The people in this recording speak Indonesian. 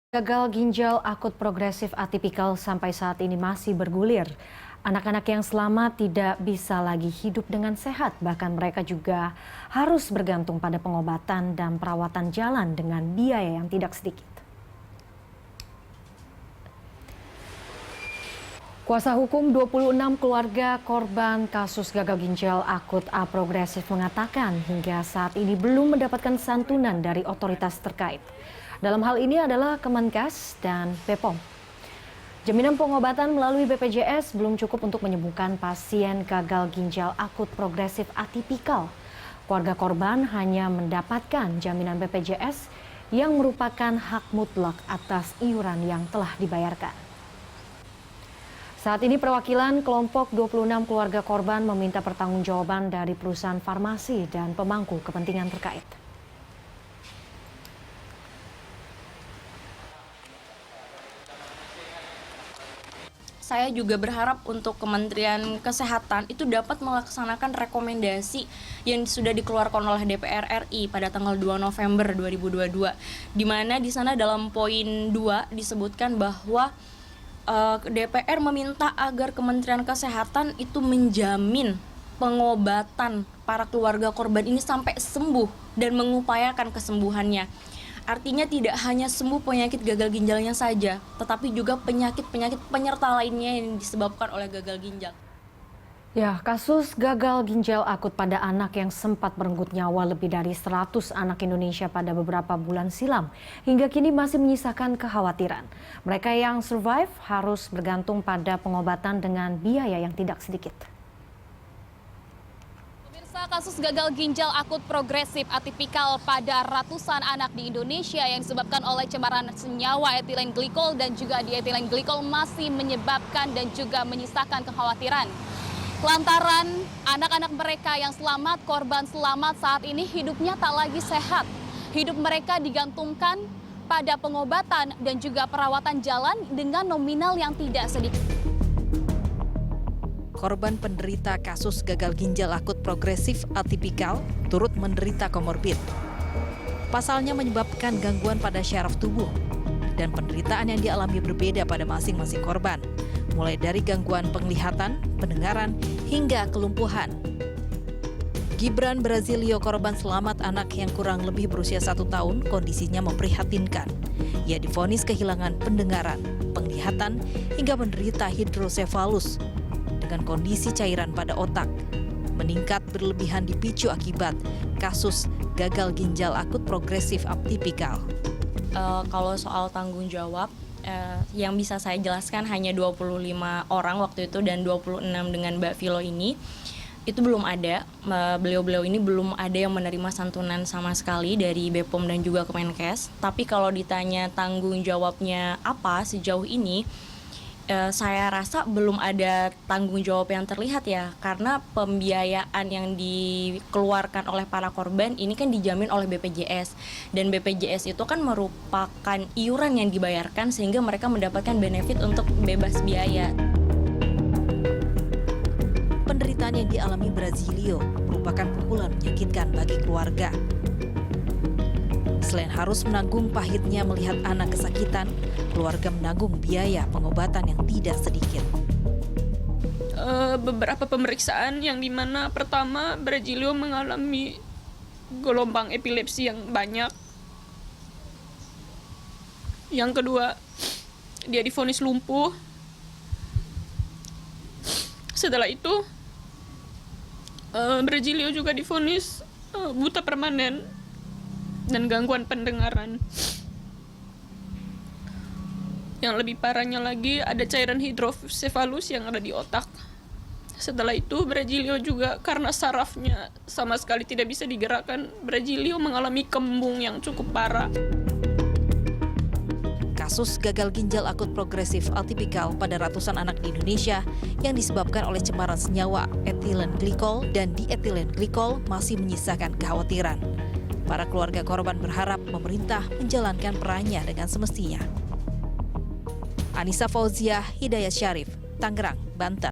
Gagal ginjal akut progresif atipikal sampai saat ini masih bergulir. Anak-anak yang selamat tidak bisa lagi hidup dengan sehat, bahkan mereka juga harus bergantung pada pengobatan dan perawatan jalan dengan biaya yang tidak sedikit. Kuasa hukum 26 keluarga korban kasus gagal ginjal akut progresif mengatakan hingga saat ini belum mendapatkan santunan dari otoritas terkait. Dalam hal ini adalah Kemenkes dan BPOM. Jaminan pengobatan melalui BPJS belum cukup untuk menyembuhkan pasien gagal ginjal akut progresif atipikal. Keluarga korban hanya mendapatkan jaminan BPJS yang merupakan hak mutlak atas iuran yang telah dibayarkan. Saat ini perwakilan kelompok 26 keluarga korban meminta pertanggungjawaban dari perusahaan farmasi dan pemangku kepentingan terkait. Saya juga berharap untuk Kementerian Kesehatan itu dapat melaksanakan rekomendasi yang sudah dikeluarkan oleh DPR RI pada tanggal 2 November 2022, di mana di sana dalam poin 2 disebutkan bahwa DPR meminta agar Kementerian Kesehatan itu menjamin pengobatan para keluarga korban ini sampai sembuh dan mengupayakan kesembuhannya. Artinya tidak hanya sembuh penyakit gagal ginjalnya saja, tetapi juga penyakit-penyakit penyerta lainnya yang disebabkan oleh gagal ginjal. Ya, kasus gagal ginjal akut pada anak yang sempat merenggut nyawa lebih dari 100 anak Indonesia pada beberapa bulan silam hingga kini masih menyisakan kekhawatiran. Mereka yang survive harus bergantung pada pengobatan dengan biaya yang tidak sedikit. Kasus gagal ginjal akut progresif atipikal pada ratusan anak di Indonesia yang disebabkan oleh cemaran senyawa etilen glikol dan juga dietilen glikol masih menyebabkan dan juga menyisakan kekhawatiran. Lantaran anak-anak mereka yang selamat, korban selamat saat ini hidupnya tak lagi sehat. Hidup mereka digantungkan pada pengobatan dan juga perawatan jalan dengan nominal yang tidak sedikit. Korban penderita kasus gagal ginjal akut progresif atipikal turut menderita komorbid. Pasalnya menyebabkan gangguan pada syaraf tubuh dan penderitaan yang dialami berbeda pada masing-masing korban, mulai dari gangguan penglihatan, pendengaran, hingga kelumpuhan. Gibran Brazilio, korban selamat anak yang kurang lebih berusia 1 tahun, kondisinya memprihatinkan. Ia divonis kehilangan pendengaran, penglihatan, hingga menderita hidrosefalus dengan kondisi cairan pada otak meningkat berlebihan dipicu akibat kasus gagal ginjal akut progresif atipikal. Kalau soal tanggung jawab, yang bisa saya jelaskan hanya 25 orang waktu itu dan 26 dengan Mbak Vilo ini, itu belum ada. Beliau-beliau ini belum ada yang menerima santunan sama sekali dari BPOM dan juga Kemenkes. Tapi kalau ditanya tanggung jawabnya apa sejauh ini, saya rasa belum ada tanggung jawab yang terlihat ya, karena pembiayaan yang dikeluarkan oleh para korban ini kan dijamin oleh BPJS, dan BPJS itu kan merupakan iuran yang dibayarkan sehingga mereka mendapatkan benefit untuk bebas biaya. Penderitaan yang dialami Brazilio merupakan pukulan menyakitkan bagi keluarga. Selain harus menanggung pahitnya melihat anak kesakitan, keluarga menanggung biaya pengobatan yang tidak sedikit. Beberapa pemeriksaan yang dimana pertama Brazilio mengalami gelombang epilepsi yang banyak. Yang kedua, dia divonis lumpuh. Setelah itu, Brazilio juga divonis buta permanen dan gangguan pendengaran. Yang lebih parahnya lagi, ada cairan hidrosefalus yang ada di otak. Setelah itu, Brazilio juga karena sarafnya sama sekali tidak bisa digerakkan, Brazilio mengalami kembung yang cukup parah. Kasus gagal ginjal akut progresif atipikal pada ratusan anak di Indonesia yang disebabkan oleh cemaran senyawa etilen glikol dan dietilen glikol masih menyisakan kekhawatiran. Para keluarga korban berharap pemerintah menjalankan perannya dengan semestinya. Anissa Fauzia, Hidayat Syarif, Tangerang, Banten.